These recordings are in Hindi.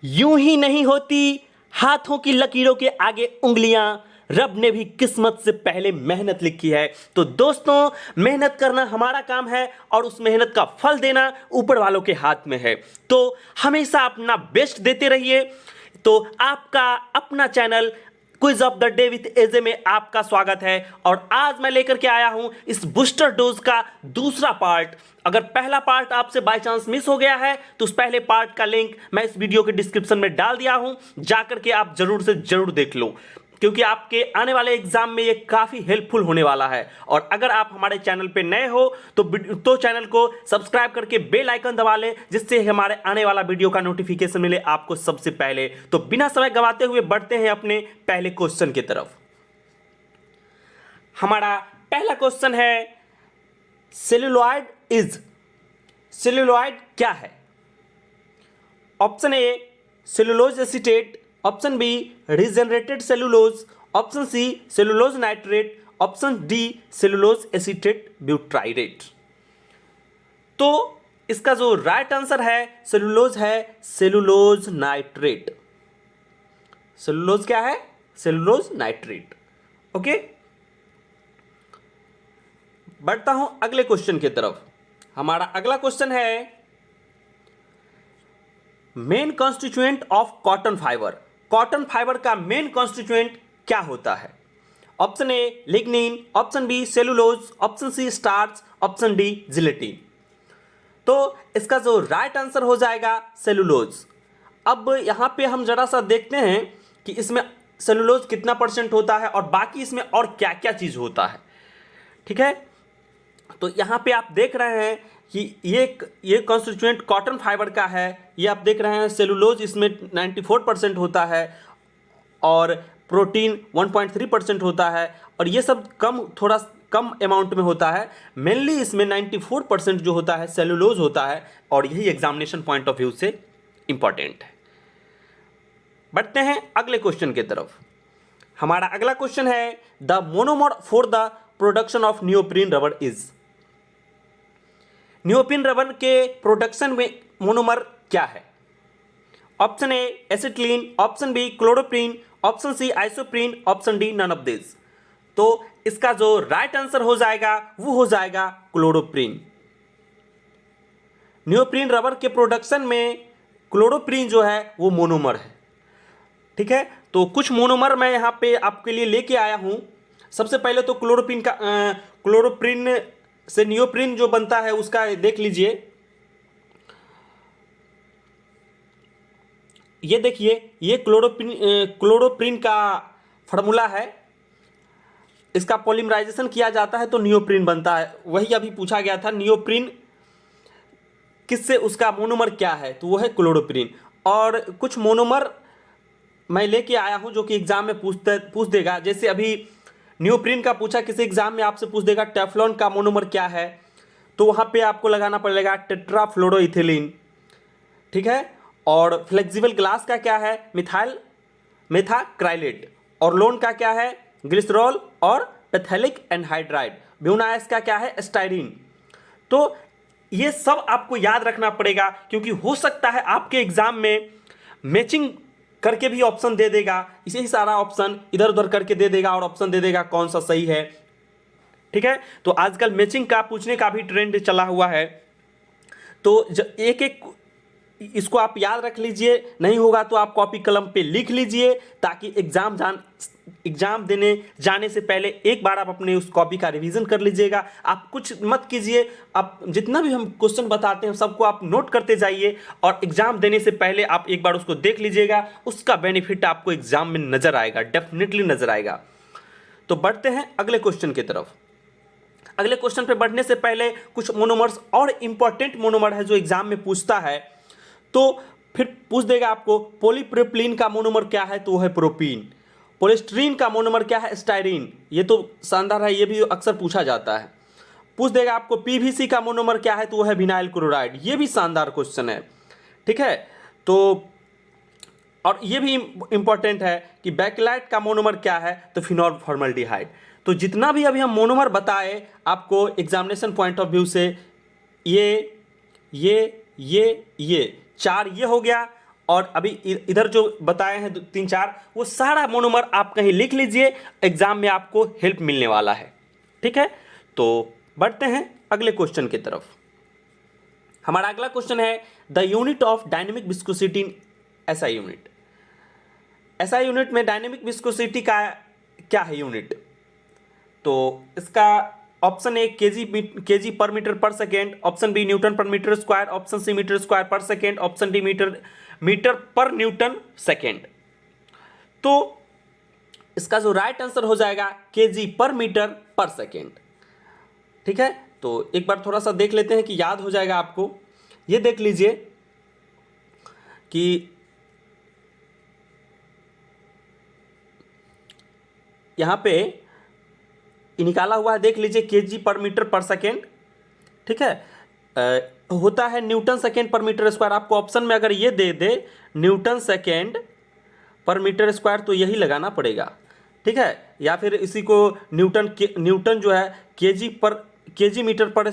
यूं ही नहीं होती हाथों की लकीरों के आगे उंगलियां। रब ने भी किस्मत से पहले मेहनत लिखी है। तो दोस्तों, मेहनत करना हमारा काम है और उस मेहनत का फल देना ऊपर वालों के हाथ में है। तो हमेशा अपना बेस्ट देते रहिए। तो आपका अपना channel quiz of the day with AJ में आपका स्वागत है और आज मैं लेकर के आया हूं इस बूस्टर डोज का दूसरा पार्ट। अगर पहला पार्ट आपसे बाय चांस मिस हो गया है तो उस पहले पार्ट का लिंक मैं इस वीडियो के डिस्क्रिप्शन में डाल दिया हूं, जाकर के आप जरूर से जरूर देख लो, क्योंकि आपके आने वाले एग्जाम में ये काफी हेल्पफुल होने वाला है। और अगर आप हमारे चैनल पे नए हो तो चैनल को सब्सक्राइब करके बेल आइकन दबा लें, जिससे हमारे आने वाला वीडियो का नोटिफिकेशन मिले आपको सबसे पहले। तो बिना समय गंवाते हुए बढ़ते हैं अपने पहले क्वेश्चन की तरफ। हमारा पहला क्वेश्चन है, सेलुलॉइड सेलुलॉइड क्या है? Option A cellulose acetate, option B regenerated cellulose, option C cellulose nitrate, option D cellulose acetate butyrate. तो इसका जो राइट आंसर है सेलुलोज है सेलुलोज नाइट्रेट। सेलुलोज क्या है? Cellulose nitrate. ओके, बढ़ता हूं अगले क्वेश्चन की तरफ। हमारा अगला क्वेश्चन है, main constituent of cotton fibre. Cotton fibre का मेन कॉन्स्टिट्यूएंट क्या होता है? Option A lignin, option B cellulose, option C starch, option D gelatin. तो इसका जो राइट आंसर हो जाएगा सेलुलोज। अब यहां पे हम जरा सा देखते हैं कि इसमें सेलुलोज कितना परसेंट होता है और बाकी इसमें और क्या क्या चीज होता है। ठीक है, तो यहां पे आप देख रहे हैं कि ये कॉन्स्टिट्यूएंट कॉटन फाइबर का है। ये आप देख रहे हैं सेलुलोज इसमें 94% होता है और प्रोटीन 1.3% होता है और ये सब थोड़ा कम अमाउंट में होता है। मेनली इसमें 94% जो होता है सेलुलोज होता है और यही एग्जामिनेशन पॉइंट ऑफ व्यू से इंपॉर्टेंट है। बढ़ते हैं अगले क्वेश्चन की तरफ। हमारा अगला क्वेश्चन है, the monomer for the production of neoprene rubber is. Neoprene rubber के प्रोडक्शन में मोनोमर क्या है? Option A acetylene, option B chloroprene, option C isoprene, option D none of this. तो इसका जो राइट आंसर हो जाएगा वो हो जाएगा क्लोरोप्रीन। नियोप्रीन रबर के प्रोडक्शन में क्लोरोप्रीन जो है वो मोनोमर है। ठीक है, तो कुछ मोनोमर मैं यहां पे आपके लिए लेके आया हूं। सबसे पहले तो क्लोरोप्रीन से नियोप्रीन जो बनता है उसका देख लीजिए। ये देखिए, ये क्लोरोप्रीन का फार्मूला है। इसका पॉलीमराइजेशन किया जाता है तो नियोप्रीन बनता है। वही अभी पूछा गया था, नियोप्रीन किससे, उसका मोनोमर क्या है, तो वो है क्लोरोप्रीन। और कुछ मोनोमर मैं लेके आया हूं जो कि एग्जाम में पूछ देगा। जैसे अभी नियोप्रीन का पूछा किसी एग्जाम में, आपसे पूछ देगा टेफ्लॉन का मोनोमर क्या है, तो वहां पे आपको लगाना पड़ेगा टेट्राफ्लोरोइथिलीन। ठीक है, और फ्लेक्सिबल ग्लास का क्या है? मेथाक्राइलेट। और लोन का क्या है? ग्लिसरॉल और पैथेलिक एनहाइड्राइड। ब्यूनाइस का क्या है? स्टाइरीन। तो ये सब आपको याद रखना पड़ेगा, क्योंकि हो सकता है आपके एग्जाम में मैचिंग करके भी ऑप्शन दे देगा। इसे ही सारा ऑप्शन इधर उधर करके दे देगा और ऑप्शन दे देगा कौन सा सही है। ठीक है, तो आजकल मैचिंग का पूछने का भी ट्रेंड चला हुआ है। तो एक एक इसको आप याद रख लीजिए, नहीं होगा तो आप कॉपी कलम पे लिख लीजिए, ताकि एग्जाम देने जाने से पहले एक बार आप अपने उस कॉपी का रिवीजन कर लीजिएगा। आप कुछ मत कीजिए, आप जितना भी हम क्वेश्चन बताते हैं सबको आप नोट करते जाइए और एग्जाम देने से पहले आप एक बार उसको देख लीजिएगा। उसका बेनिफिट आपको एग्जाम में नजर आएगा, डेफिनेटली नजर आएगा। तो बढ़ते हैं अगले क्वेश्चन की तरफ। अगले क्वेश्चन पे बढ़ने से पहले कुछ मोनोमर्स और इंपॉर्टेंट मोनोमर है जो एग्जाम में पूछता है। तो फिर पूछ देगा आपको पॉलीप्रोपिलीन का मोनोमर क्या है, तो वो है प्रोपीन। पॉलीस्टीरीन का मोनोमर क्या है? स्टाइरीन। ये तो शानदार है, ये भी अक्सर पूछा जाता है। पूछ देगा आपको पीवीसी का मोनोमर क्या है, तो वो है विनाइल क्लोराइड। ये भी शानदार क्वेश्चन है। ठीक है, तो और ये भी इंपॉर्टेंट है कि बैकलाइट का मोनोमर क्या है, तो फिनॉल फॉर्मल्डिहाइड। तो जितना भी अभी हम मोनोमर बताए आपको एग्जामिनेशन पॉइंट ऑफ व्यू से, ये चार ये हो गया और अभी इधर जो बताए हैं 3-4 वो सारा मोनोमर आप कहीं लिख लीजिए, एग्जाम में आपको हेल्प मिलने वाला है। ठीक है, तो बढ़ते हैं अगले क्वेश्चन की तरफ। हमारा अगला क्वेश्चन है the unit of dynamic viscosity in SI unit. SI unit में डायनेमिक विस्कोसिटी का क्या है यूनिट? तो इसका option A KG per metre per second, option B newton per metre square, option C metre square per second, option D metre per newton second. तो इसका जो राइट आंसर हो जाएगा KG per metre per second. ठीक है, तो एक बार थोड़ा सा देख लेते हैं कि याद हो जाएगा आपको। ये देख लीजिए कि यहाँ पे निकाला हुआ है, देख लीजिए KG per metre per second. ठीक है, होता है न्यूटन सेकेंड पर मीटर स्क्वायर। आपको ऑप्शन में अगर ये दे दे न्यूटन सेकेंड पर मीटर स्क्वायर तो यही लगाना पड़ेगा। ठीक है, या फिर इसी को न्यूटन जो है KG metre per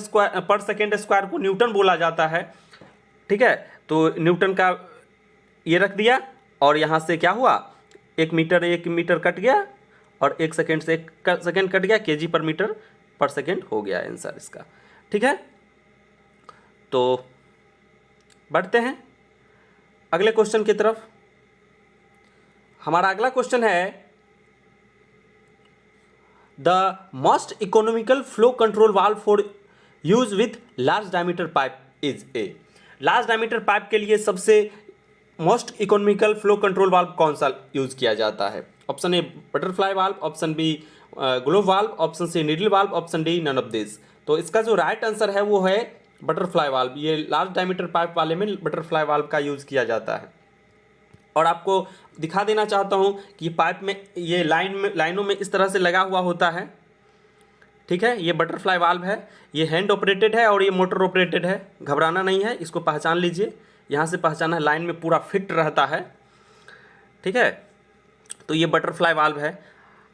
second square को न्यूटन बोला जाता है। ठीक है, तो न्यूटन का ये रख दिया और यहाँ से क्या हुआ, एक मीटर कट गया और 1 सेकेंड से 1 सेकेंड कट गया, KG per metre per second हो गया आंसर इसका। ठीक है, तो बढ़ते हैं अगले क्वेश्चन की तरफ। हमारा अगला क्वेश्चन है the most economical flow control valve for use with large diameter pipe is a. Large diameter pipe के लिए सबसे most economical flow control valve कौन सा यूज किया जाता है? Option A butterfly valve, option B globe valve, option C needle valve, option D none of this. तो इसका जो राइट आंसर है वो है बटरफ्लाई वाल्व। ये लार्ज डायमीटर पाइप वाले में बटरफ्लाई वाल्व का यूज किया जाता है। और आपको दिखा देना चाहता हूँ कि पाइप में ये लाइनों में इस तरह से लगा हुआ होता है। ठीक है, ये बटरफ्लाई वाल्व है, ये हैंड ऑपरेटेड है और ये मोटर ऑपरेटेड है। घबराना नहीं है, इसको पहचान लीजिए, यहाँ से पहचाना है, लाइन में पूरा फिट रहता है। ठीक है, तो ये बटरफ्लाई वाल्व है।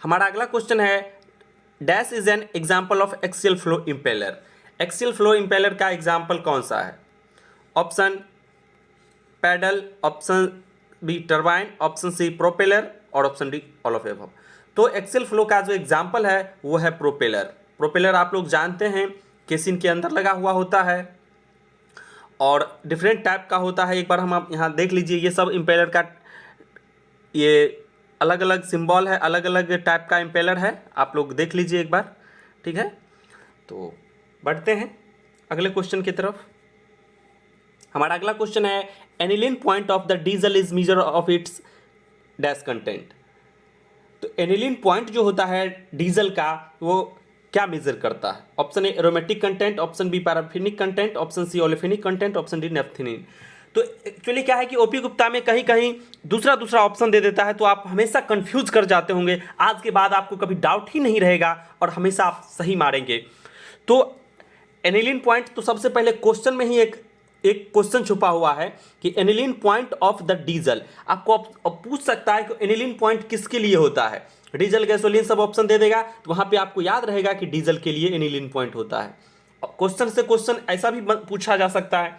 हमारा अगला क्वेश्चन है dash is an example of axial flow impeller. Axial flow impeller का एग्जाम्पल कौन सा है? Option paddle, option B turbine, option C propeller और option D all of above. तो एक्सियल फ्लो का जो एग्जाम्पल है वो है प्रोपेलर। प्रोपेलर आप लोग जानते हैं केसिन के अंदर लगा हुआ होता है और डिफरेंट टाइप का होता है। एक बार हम आप यहाँ देख लीजिए, ये सब इम्पेलर का ये अलग अलग सिंबल है, अलग अलग टाइप का इम्पेलर है, आप लोग देख लीजिए एक बार। ठीक है, तो बढ़ते हैं अगले क्वेश्चन की तरफ। हमारा अगला क्वेश्चन है aniline point of the diesel is measure of its dash content. तो एनिलीन पॉइंट जो होता है डीजल का वो क्या मेजर करता है? Option A aromatic content, option B paraffinic content, option C olefinic content, option D naphthenic. तो एक्चुअली क्या है कि ओपी गुप्ता में कहीं कहीं दूसरा ऑप्शन दे देता है, तो आप हमेशा कंफ्यूज कर जाते होंगे। आज के बाद आपको कभी डाउट ही नहीं रहेगा और हमेशा आप सही मारेंगे। तो एनिलीन पॉइंट, तो सबसे पहले क्वेश्चन में ही एक क्वेश्चन छुपा हुआ है कि aniline point of the diesel. आपको पूछ सकता है कि एनिलीन पॉइंट किसके लिए होता है? डीजल, गैसोलीन सब ऑप्शन दे देगा, तो वहां पे आपको याद रहेगा कि डीजल के लिए एनिलीन पॉइंट होता है। क्वेश्चन से क्वेश्चन ऐसा भी पूछा जा सकता है,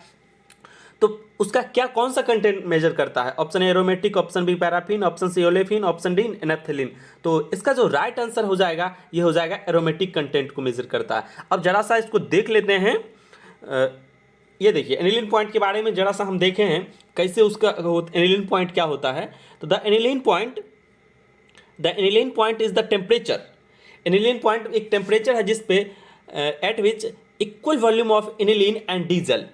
तो उसका कौन सा कंटेंट मेजर करता है? Option A aromatic, option B paraffin, option C olefin, option D naphthalene. तो इसका जो राइट आंसर हो जाएगा ये हो जाएगा एरोमेटिक कंटेंट को मेजर करता है। अब जरा सा इसको देख लेते हैं। ये देखिए एनिलीन पॉइंट के बारे में जरा सा हम देखे हैं कैसे उसका एनिलीन पॉइंट क्या होता है। तो the aniline point is the temperature. Aniline point एक टेम्परेचर है जिस पे eight which equal volume of aniline and diesel,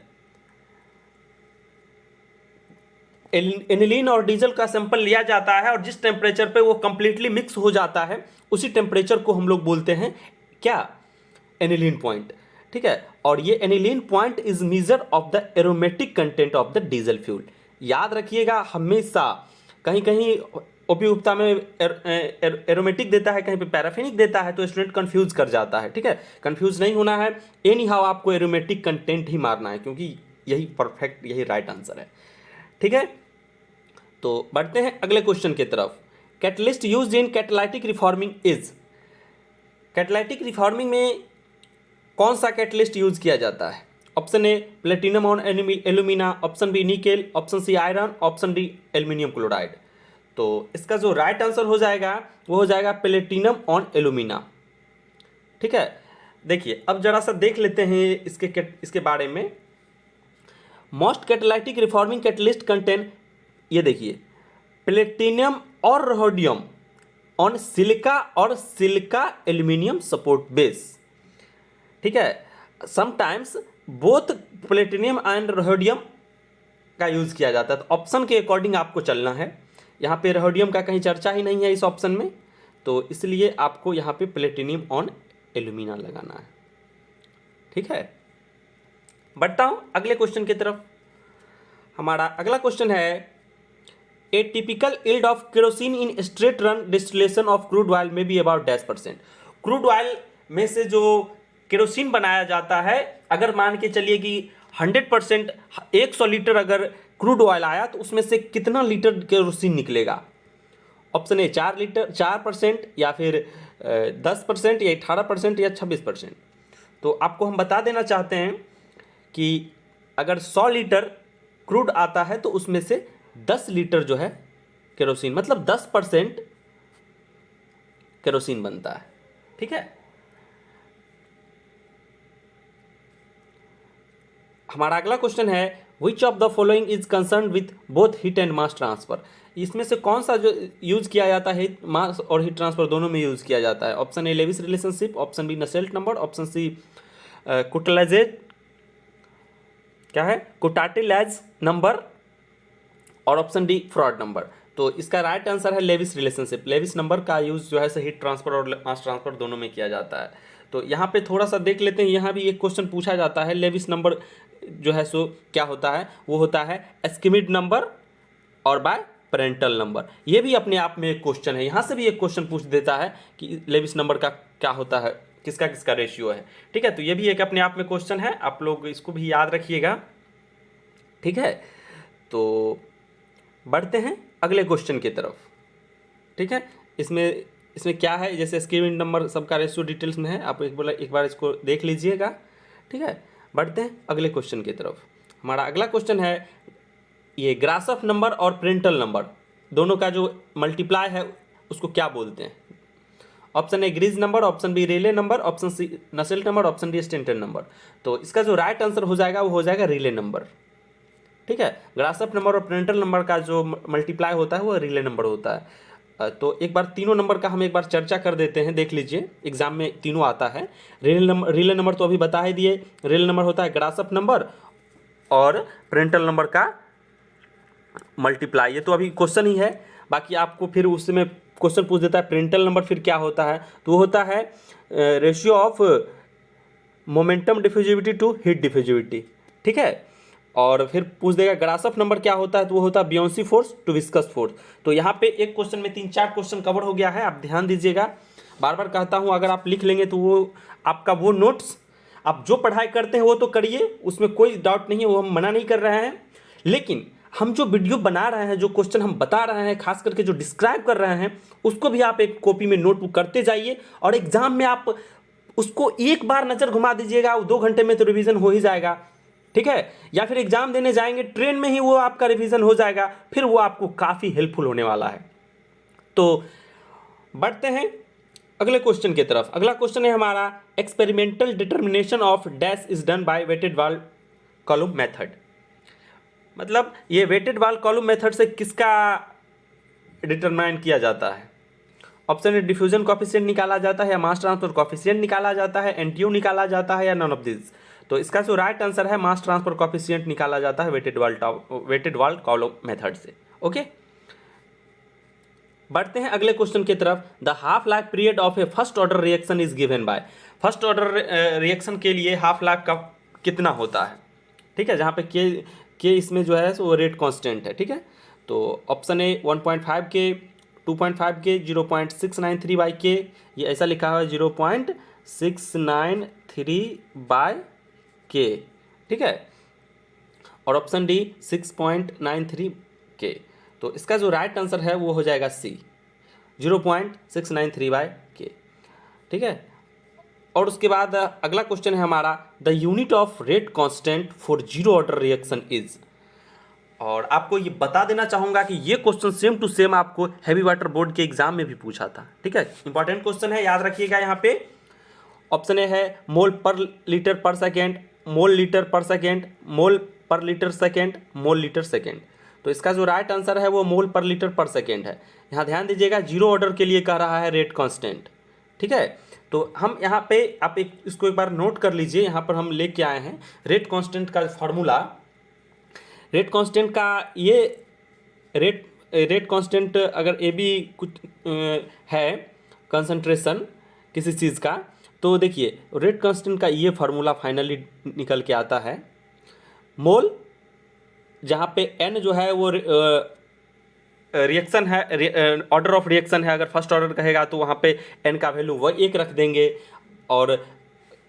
aniline और डीजल का सैंपल लिया जाता है और जिस टेम्परेचर पे वो कंप्लीटली मिक्स हो जाता है उसी टेम्परेचर को हम लोग बोलते हैं क्या? Aniline point. ठीक है, और ये aniline point is measure of the aromatic content of the diesel fuel. याद रखिएगा हमेशा, कहीं कहीं ओपी गुप्ता में एरोमेटिक देता है, कहीं पे पैराफिनिक देता है, तो स्टूडेंट कंफ्यूज कर जाता है। ठीक है, कंफ्यूज नहीं होना है, एनी हाउ आपको एरोमेटिक कंटेंट ही मारना है क्योंकि यही परफेक्ट, यही राइट आंसर है। ठीक है, तो बढ़ते हैं अगले क्वेश्चन की तरफ। Catalyst used in catalytic reforming is. Catalytic reforming में कौन सा कैटलिस्ट यूज किया जाता है? Option A platinum on alumina, option B nickel, option C iron, option D aluminium chloride. तो इसका जो राइट आंसर हो जाएगा वो हो जाएगा प्लेटिनम ऑन एल्यूमिना। ठीक है, देखिए अब जरा सा देख लेते हैं इसके बारे में। Most catalytic reforming catalyst contain, ये देखिए, प्लेटिनम और रोडियम ऑन सिलिका और सिलिका एल्यूमिनियम सपोर्ट बेस। ठीक है, sometimes both platinum and rhodium का यूज़ किया जाता है। तो ऑप्शन के अकॉर्डिंग आपको चलना है। यहाँ पे रोडियम का कहीं चर्चा ही नहीं है इस ऑप्शन में, तो इसलिए आपको यहाँ पे प्लेटिनियम ऑन एल्यूमिना लगाना है। ठीक है, बढ़ता हूँ अगले क्वेश्चन की तरफ। हमारा अगला क्वेश्चन है, ए typical yield of kerosene in straight run distillation of crude oil में बी अबाउट %। क्रूड ऑयल में से जो केरोसिन बनाया जाता है, अगर मान के चलिए कि 100% 100 लीटर अगर क्रूड ऑयल आया तो उसमें से कितना लीटर केरोसिन निकलेगा? ऑप्शन ए 4% या फिर 10% या 18% या 26%। तो आपको हम बता देना चाहते हैं कि अगर 100 लीटर क्रूड आता है तो उसमें से 10 लीटर जो है केरोसिन, मतलब 10% केरोसिन बनता है। ठीक है, हमारा अगला क्वेश्चन है, which of the following is concern with both heat and mass transfer. इसमें से कौन सा जो यूज किया जाता है, मास और हीट ट्रांसफर दोनों में यूज किया जाता है? Option A Lewis relationship, option B Nusselt number, option C Kutateladze क्या है कुटाटिलाइज नंबर, और ऑप्शन डी फ्रॉड नंबर। तो इसका राइट आंसर है लेविस रिलेशनशिप। लेविस नंबर का यूज जो है हीट ट्रांसफर और मास ट्रांसफर दोनों में किया जाता है। तो यहाँ पे थोड़ा सा देख लेते हैं, यहाँ भी एक क्वेश्चन पूछा जाता है, लेविस नंबर जो है सो क्या होता है? वो होता है एस्किमिड नंबर और बाय पेरेंटल नंबर। ये भी अपने आप में एक क्वेश्चन है, यहाँ से भी एक क्वेश्चन पूछ देता है कि लेविस नंबर का क्या होता है, किसका किसका रेशियो है। ठीक है, तो ये भी एक अपने आप में क्वेश्चन है, आप लोग इसको भी याद रखिएगा। ठीक है, तो बढ़ते हैं अगले क्वेश्चन की तरफ। ठीक है, इसमें क्या है, जैसे एस्किमिड नंबर सबका रेशियो डिटेल्स में है, आप एक बार इसको देख लीजिएगा। ठीक है, बढ़ते हैं अगले क्वेश्चन की तरफ। हमारा अगला क्वेश्चन है, ये ग्रासफ नंबर और प्रेंटल नंबर दोनों का जो मल्टीप्लाई है उसको क्या बोलते हैं? Option A Graetz number, option B Rayleigh number, option C Nusselt number, option D Stanton number. तो इसका जो राइट आंसर हो जाएगा वो हो जाएगा रिले नंबर। ठीक है, ग्रासफ नंबर और प्रेंटल नंबर का जो मल्टीप्लाई होता है वो रिले नंबर होता है। तो एक बार तीनों नंबर का हम एक बार चर्चा कर देते हैं, देख लीजिए एग्जाम में तीनों आता है। रिले नंबर तो अभी बता ही दिए, रिले नंबर होता है ग्रासफ नंबर और प्रेंटल नंबर का मल्टीप्लाई, ये तो अभी क्वेश्चन ही है। बाकी आपको फिर उसमें क्वेश्चन पूछ देता है प्रेंटल नंबर फिर क्या होता है, तो वो होता है ratio of momentum diffusivity to heat diffusivity. ठीक है, और फिर पूछ देगा ग्रासफ नंबर क्या होता है, तो वो होता है बियोंसी फोर्स टू विस्कस फोर्स। तो यहाँ पे एक क्वेश्चन में 3-4 क्वेश्चन कवर हो गया है, आप ध्यान दीजिएगा। बार बार कहता हूँ, अगर आप लिख लेंगे तो वो आपका वो नोट्स, आप जो पढ़ाई करते हैं वो तो करिए, उसमें कोई डाउट नहीं है, वो हम मना नहीं कर रहे हैं। लेकिन हम जो वीडियो बना रहे हैं, जो क्वेश्चन हम बता रहे हैं, खास करके जो डिस्क्राइब कर रहे हैं, उसको भी आप एक कॉपी में नोटबुक करते जाइए, और एग्जाम में आप उसको एक बार नज़र घुमा दीजिएगा, 2 घंटे में तो रिवीजन हो ही जाएगा। ठीक है, या फिर एग्जाम देने जाएंगे ट्रेन में ही वो आपका रिवीजन हो जाएगा, फिर वो आपको काफ़ी हेल्पफुल होने वाला है। तो बढ़ते हैं अगले क्वेश्चन की तरफ। अगला क्वेश्चन है हमारा, experimental determination of dash is done by wetted wall column method. मतलब ये वेटेड वाल कॉलम मेथड से किसका डिटरमाइन किया जाता है? ऑप्शन ए डिफ्यूजन कॉफिशिएंट निकाला जाता है, या मास ट्रांसफर कॉफिशिएंट निकाला जाता है, एनटीयू निकाला जाता है, या नन ऑफ दिस। तो इसका जो राइट आंसर है मास ट्रांसफर कॉफिशिएंट निकाला जाता है वेटेड वाल कॉलम मेथड से। ओके, बढ़ते हैं अगले क्वेश्चन की तरफ। The half life period of A first order reaction is given by. First order reaction के लिए हाफ लाइफ का कितना होता है? ठीक है, जहाँ पे के इसमें जो है वो रेट कांस्टेंट है। ठीक है, तो ऑप्शन ए 1.5 के, 2.5 के, 0.693 बाई के, ये ऐसा लिखा हुआ है 0.693 बाय के। ठीक है, और ऑप्शन डी 6.93 के। तो इसका जो राइट आंसर है वो हो जाएगा सी 0.693 बाय के। ठीक है, और उसके बाद अगला क्वेश्चन है हमारा, the unit of rate constant for zero order reaction is. और आपको ये बता देना चाहूँगा कि ये क्वेश्चन सेम टू सेम आपको हैवी वाटर बोर्ड के एग्जाम में भी पूछा था, ठीक है। इंपॉर्टेंट क्वेश्चन है, याद रखिएगा। यहाँ पे ऑप्शन ए है मोल पर लीटर पर सेकेंड, मोल लीटर पर सेकेंड, मोल पर litre second, mole litre second. तो इसका जो राइट आंसर है वो मोल पर लीटर पर सेकेंड है। यहाँ ध्यान दीजिएगा, जीरो ऑर्डर के लिए कह रहा है रेट कांस्टेंट, ठीक है। तो हम यहाँ पे आप इसको एक बार नोट कर लीजिए। यहाँ पर हम लेके आए हैं रेट कांस्टेंट का फॉर्मूला। रेट कांस्टेंट का ये रेट कांस्टेंट अगर ए बी कुछ है कंसंट्रेशन किसी चीज़ का, तो देखिए रेट कांस्टेंट का ये फार्मूला फाइनली निकल के आता है। मोल जहाँ पे एन जो है वो रिएक्शन है, ऑर्डर ऑफ रिएक्शन है। अगर फर्स्ट ऑर्डर कहेगा तो वहाँ पे एन का वैल्यू वह 1 रख देंगे, और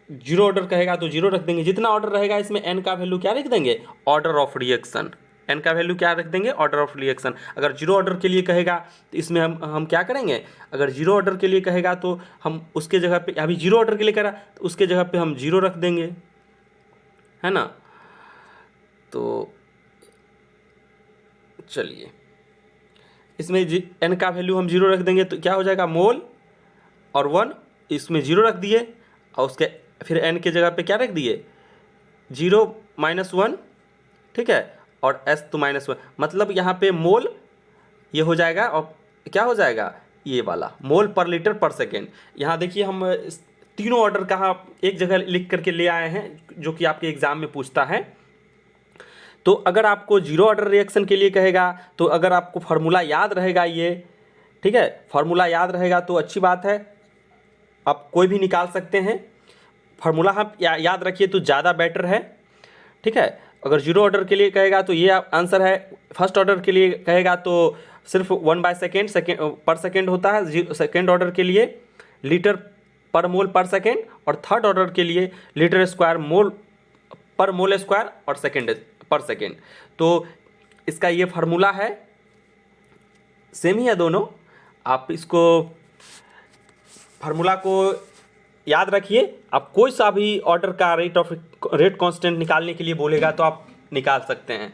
जीरो ऑर्डर कहेगा तो 0 रख देंगे। जितना ऑर्डर रहेगा इसमें एन का वैल्यू क्या रख देंगे, ऑर्डर ऑफ रिएक्शन। एन का वैल्यू क्या रख देंगे, ऑर्डर ऑफ रिएक्शन। अगर जीरो ऑर्डर के लिए कहेगा तो इसमें हम क्या करेंगे, अगर जीरो ऑर्डर के लिए कहेगा तो हम उसके जगह पे, अभी जीरो ऑर्डर के लिए करा तो उसके जगह पे हम 0 रख देंगे, है ना। तो चलिए इसमें एन का वैल्यू हम 0 रख देंगे तो क्या हो जाएगा, मोल और 1 इसमें 0 रख दिए, और उसके फिर एन के जगह पे क्या रख दिए, 0 - 1, ठीक है, और एस तो -1। मतलब यहाँ पे मोल ये हो जाएगा, और क्या हो जाएगा, ये वाला मोल पर लीटर पर सेकेंड। यहाँ देखिए हम तीनों ऑर्डर कहाँ एक जगह लिख करके ले आए हैं, जो कि आपके एग्जाम में पूछता है। तो अगर आपको जीरो ऑर्डर रिएक्शन के लिए कहेगा तो अगर आपको फार्मूला याद रहेगा ये, ठीक है, फार्मूला याद रहेगा तो अच्छी बात है, आप कोई भी निकाल सकते हैं। फार्मूला आप याद रखिए तो ज़्यादा बेटर है, ठीक है। अगर जीरो ऑर्डर के लिए कहेगा तो ये आंसर है। फर्स्ट ऑर्डर के लिए कहेगा तो सिर्फ 1/सेकेंड पर सेकेंड होता है। सेकेंड ऑर्डर के लिए लीटर पर मोल पर सेकेंड, और थर्ड ऑर्डर के लिए लीटर स्क्वायर मोल पर मोल स्क्वायर और सेकेंड पर सेकेंड। तो इसका ये फार्मूला है, सेम ही है दोनों। आप इसको फार्मूला को याद रखिए। आप कोई सा भी ऑर्डर का रेट कांस्टेंट निकालने के लिए बोलेगा तो आप निकाल सकते हैं।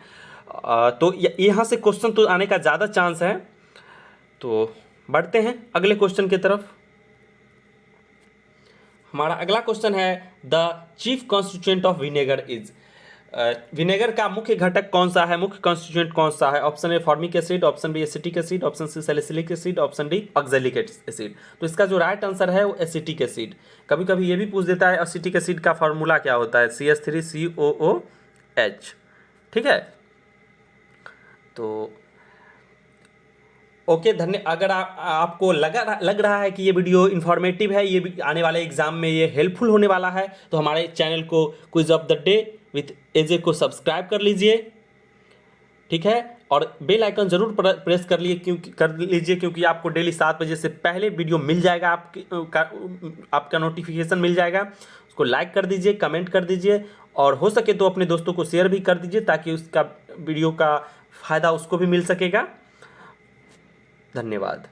तो यहाँ से क्वेश्चन तो आने का ज़्यादा चांस है। तो बढ़ते हैं अगले क्वेश्चन की तरफ। हमारा अगला क्वेश्चन है, the chief constituent of vinegar is. Vinegar का मुख्य घटक कौन सा है, मुख्य कॉन्स्टिट्यूएंट कौन सा है। Option A formic acid, option B acetic acid, option C salicylic acid, option D oxalic acid. तो इसका जो राइट आंसर है वो एसिटिक एसिड। कभी कभी ये भी पूछ देता है एसिटिक एसिड का फार्मूला क्या होता है, CH3COOH, ठीक है। तो ओके, अगर आपको लग रहा है कि ये वीडियो इन्फॉर्मेटिव है, ये आने वाले एग्जाम में ये हेल्पफुल होने वाला है, तो हमारे चैनल को quiz of the day with AJ को सब्सक्राइब कर लीजिए, ठीक है। और बेल आइकन जरूर प्रेस कर लीजिए, क्योंकि आपको डेली 7 बजे से पहले वीडियो मिल जाएगा, आपका नोटिफिकेशन मिल जाएगा। उसको लाइक कर दीजिए, कमेंट कर दीजिए, और हो सके तो अपने दोस्तों को शेयर भी कर दीजिए, ताकि उसका वीडियो का फ़ायदा उसको भी मिल सकेगा। धन्यवाद।